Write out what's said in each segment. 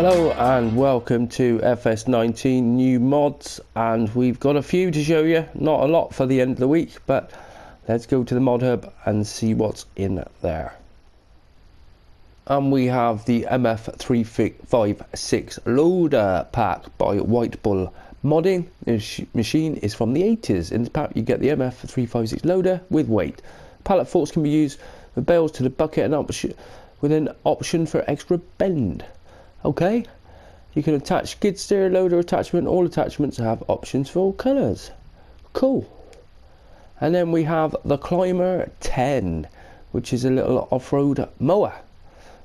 Hello and welcome to fs19 new mods, and we've got a few to show you. Not a lot for the end of the week, but let's go to the mod hub and see what's in there. And we have the MF356 loader pack by White Bull Modding. This machine is from the 80s. In this pack you get the MF356 loader with weight. Pallet forks can be used with bales to the bucket and option with an option for extra bend. Okay, you can attach skid steer, loader attachment. All attachments have options for all colours. Cool. And then we have the Climber 10, which is a little off-road mower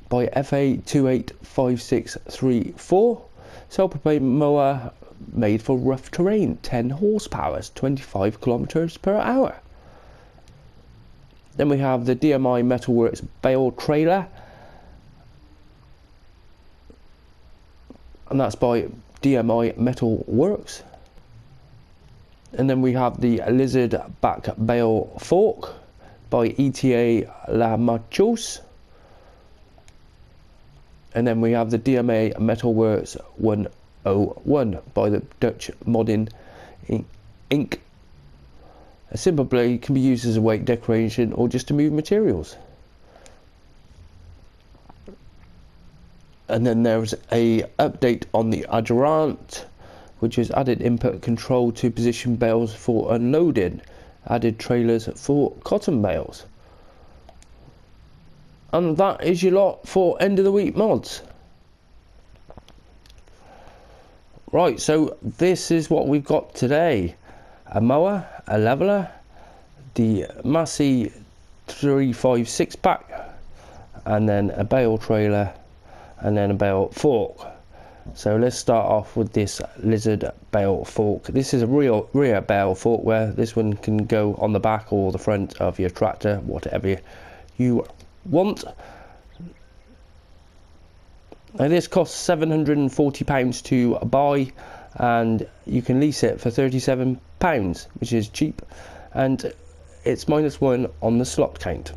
by FA285634. Self-propelled mower made for rough terrain, 10 horsepower, 25 kilometers per hour. Then we have the DMI Metalworks Bale trailer, and that's by DMI Metalworks. And then we have the lizard back Bale Fork by ETA La Machos. And then we have the DMI Metalworks 101 by the Dutch Modding Inc. A simple blade can be used as a weight decoration or just to move materials. And then there's a update on the Adjurant, which has added input control to position bales for unloading, added trailers for cotton bales. And that is your lot for end of the week mods. Right, so this is what we've got today: a mower, a leveler, the Massey 356 pack, and then a bale trailer, and then a bale fork. So let's start off with this lizard bale fork. This is a rear bale fork, where this one can go on the back or the front of your tractor, whatever you want. Now this costs £740 to buy, and you can lease it for £37, which is cheap, and it's -1 on the slot count.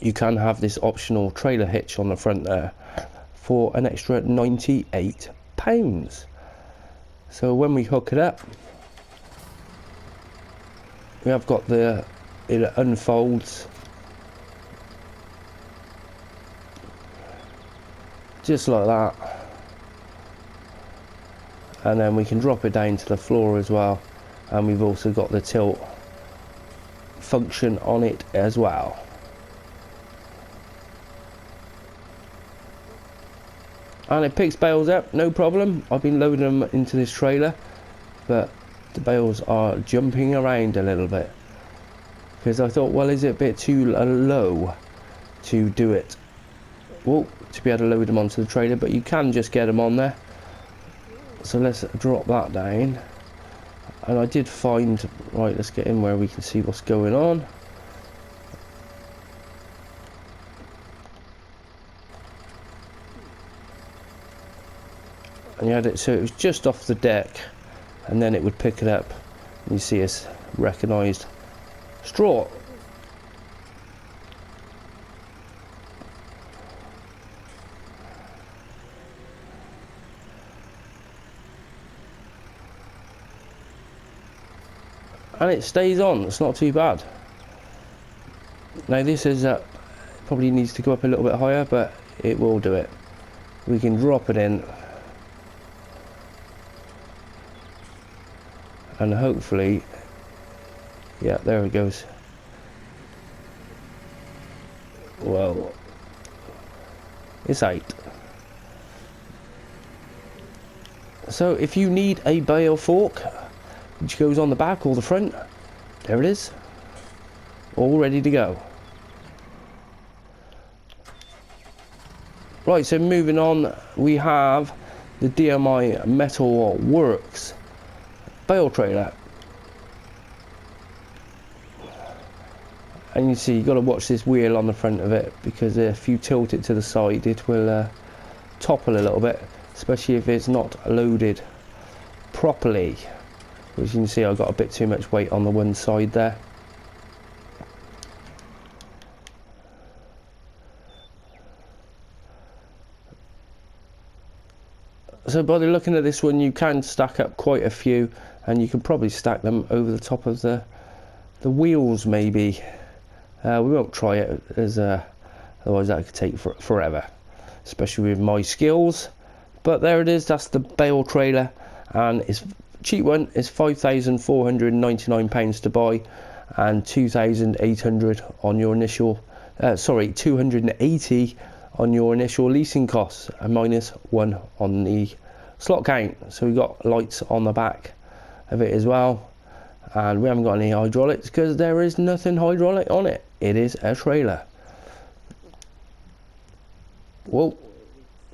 You can have this optional trailer hitch on the front there for an extra £98. So when we hook it up, we have got it unfolds just like that, and then we can drop it down to the floor as well, and we've also got the tilt function on it as well. And it picks bales up, no problem. I've been loading them into this trailer, but the bales are jumping around a little bit, because I thought, well, is it a bit too low to do it? Well, to be able to load them onto the trailer, but you can just get them on there. So let's drop that down. And I did find, right, let's get in where we can see what's going on. And you had it so it was just off the deck, and then it would pick it up, and you see it's recognised straw. And it stays on, it's not too bad. Now this is probably needs to go up a little bit higher, but it will do it. We can drop it in, and hopefully, yeah, there it goes. Well, it's 8. So if you need a bale fork, which goes on the back or the front, there it is, all ready to go. Right, so moving on, we have the DMI Metalworks bale trailer, and you see you've got to watch this wheel on the front of it, because if you tilt it to the side it will topple a little bit, especially if it's not loaded properly. As you can see, I've got a bit too much weight on the one side there. So by looking at this one, you can stack up quite a few, and you can probably stack them over the top of the wheels maybe. We won't try it, as otherwise that could take forever, especially with my skills. But there it is, that's the Bale trailer, and it's cheap one. It's £5,499 to buy, and 2,800 on your initial 280 on your initial leasing costs, and -1 on the slot count. So we got lights on the back of it as well, and we haven't got any hydraulics because there is nothing hydraulic on it. It is a trailer. Whoa.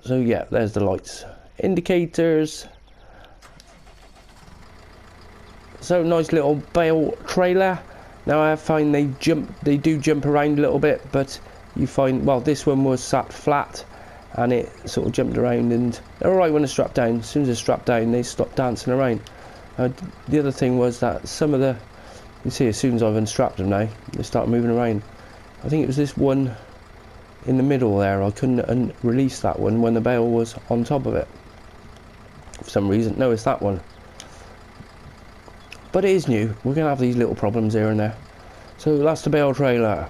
So yeah, there's the lights, indicators. So nice little Bale trailer. Now I find they do jump around a little bit, but you find, well, this one was sat flat and it sort of jumped around, and they're alright when they're strapped down. As soon as they're strapped down, they stop dancing around. The other thing was that some of the, you see, as soon as I've unstrapped them now, they start moving around. I think it was this one in the middle there, I couldn't release that one when the bale was on top of it for some reason. No, it's that one. But it is new. We're going to have these little problems here and there. So that's the Bale trailer.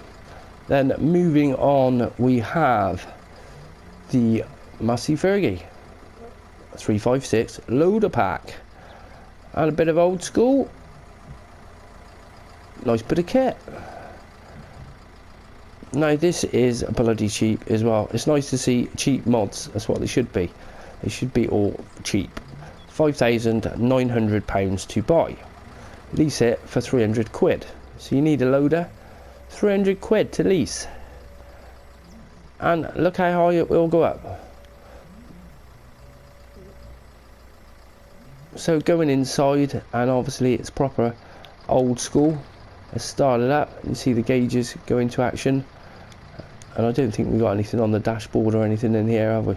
Then moving on, we have the Massey Ferguson 356 loader pack, and a bit of old school. Nice bit of kit. Now this is bloody cheap as well. It's nice to see cheap mods. That's what they should be. They should be all cheap. £5,900 to buy. Lease it for 300 quid. So you need a loader, 300 quid to lease. And look how high it will go up. So going inside, and obviously it's proper old school. Let's start it up. You see the gauges go into action. And I don't think we've got anything on the dashboard or anything in here, have we?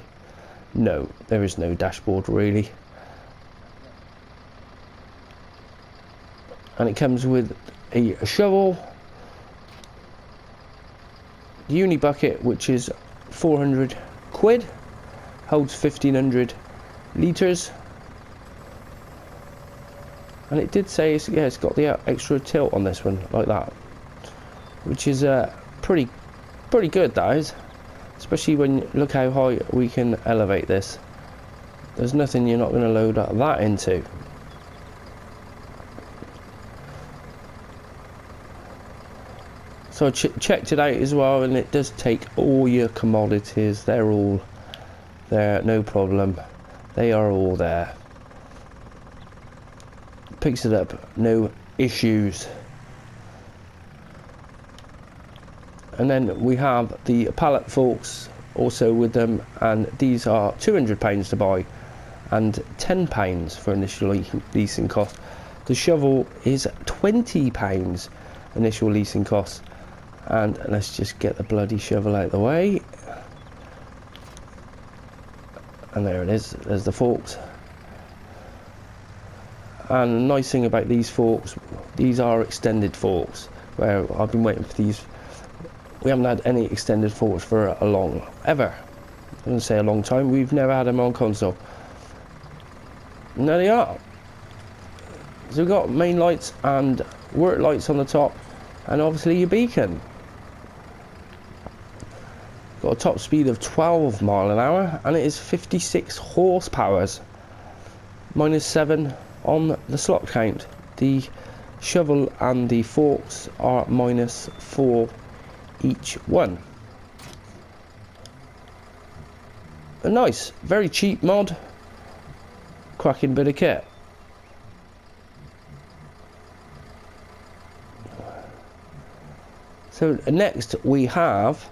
No, there is no dashboard really. And it comes with a shovel, the uni bucket, which is 400 quid, holds 1,500 litres, and it did say it's got the extra tilt on this one like that, which is pretty good, that is, especially when you look how high we can elevate this. There's nothing you're not going to load that into. So I checked it out as well, and it does take all your commodities. They're all there, no problem. They are all there. Picks it up, no issues. And then we have the pallet forks also with them, and these are £200 to buy and £10 for initial leasing cost. The shovel is £20 initial leasing cost. And let's just get the bloody shovel out of the way. And there it is, there's the forks. And the nice thing about these forks, these are extended forks, where I've been waiting for these. We haven't had any extended forks for a long, ever. I wouldn't say a long time, we've never had them on console. And there they are. So we've got main lights and work lights on the top, and obviously your beacon. Got a top speed of 12 mile an hour, and it is 56 horsepower, -7 on the slot count. The shovel and the forks are -4 each one. A nice, very cheap mod, cracking bit of kit. So next we have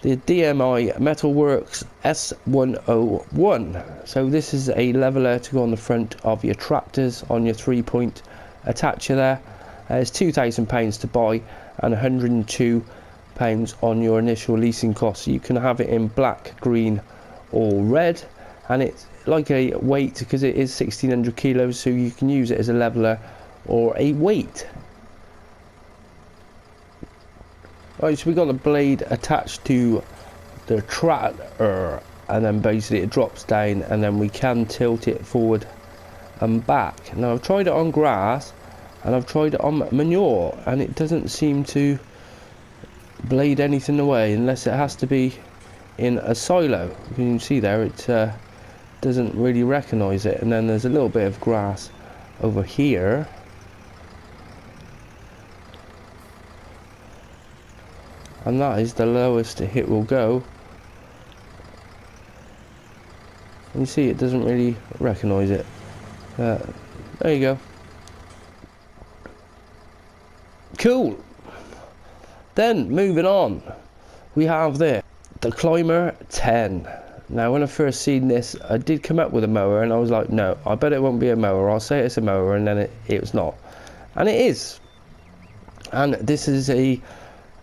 the DMI MetalworX S101. So this is a leveler to go on the front of your tractors on your 3-point attacher there. It's £2,000 to buy and £102 on your initial leasing cost. So you can have it in black, green or red, and it's like a weight because it is 1,600 kilos, so you can use it as a leveler or a weight. Right, so we got the blade attached to the tractor and then basically it drops down, and then we can tilt it forward and back. Now I've tried it on grass and I've tried it on manure, and it doesn't seem to blade anything away unless it has to be in a silo. You can see there it doesn't really recognise it. And then there's a little bit of grass over here, and that is the lowest it will go. And you see it doesn't really recognise it. There you go. Cool. Then moving on, we have the Climber 10. Now when I first seen this, I did come up with a mower and I was like, no, I bet it won't be a mower. I'll say it's a mower, and then it was not. And it is. And this is a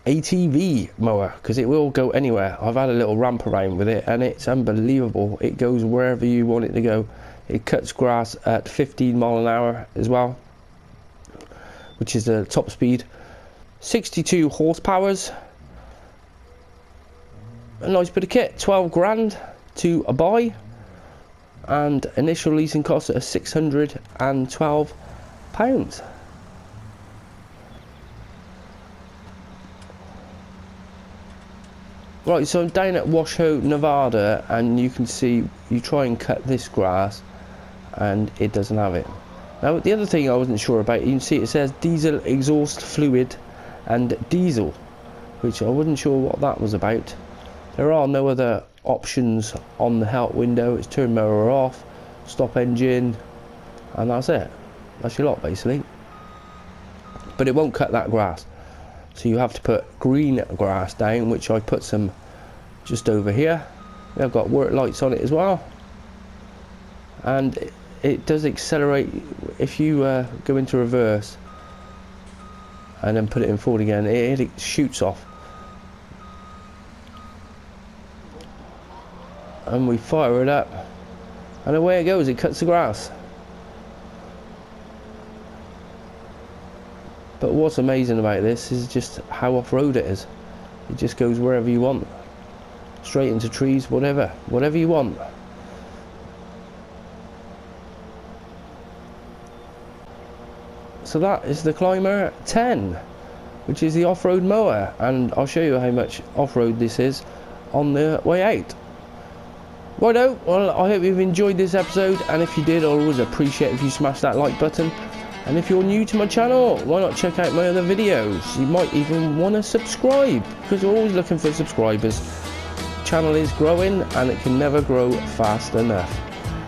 ATV mower, because it will go anywhere. I've had a little ramp around with it and it's unbelievable. It goes wherever you want it to go. It cuts grass at 15 mile an hour as well, which is the top speed. 62 horsepowers. A nice bit of kit. 12 grand to buy, and initial leasing costs are £612. Right, so I'm down at Washoe, Nevada, and you can see you try and cut this grass and it doesn't have it. Now the other thing I wasn't sure about, you can see it says diesel exhaust fluid and diesel, which I wasn't sure what that was about. There are no other options on the help window. It's turn mower off, stop engine, and that's it. That's your lot basically. But it won't cut that grass, so you have to put green grass down, which I put some just over here. I've got work lights on it as well, and it does accelerate if you go into reverse and then put it in forward again. It shoots off, and we fire it up and away it goes. It cuts the grass. But what's amazing about this is just how off-road it is. It just goes wherever you want, straight into trees, whatever you want. So that is the Climber 10, which is the off-road mower, and I'll show you how much off-road this is on the way out. Righto, well, I hope you've enjoyed this episode, and if you did, I'll always appreciate if you smash that like button. And if you're new to my channel, why not check out my other videos? You might even want to subscribe, because we're always looking for subscribers. The channel is growing and it can never grow fast enough.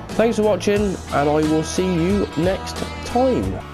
Thanks for watching, and I will see you next time.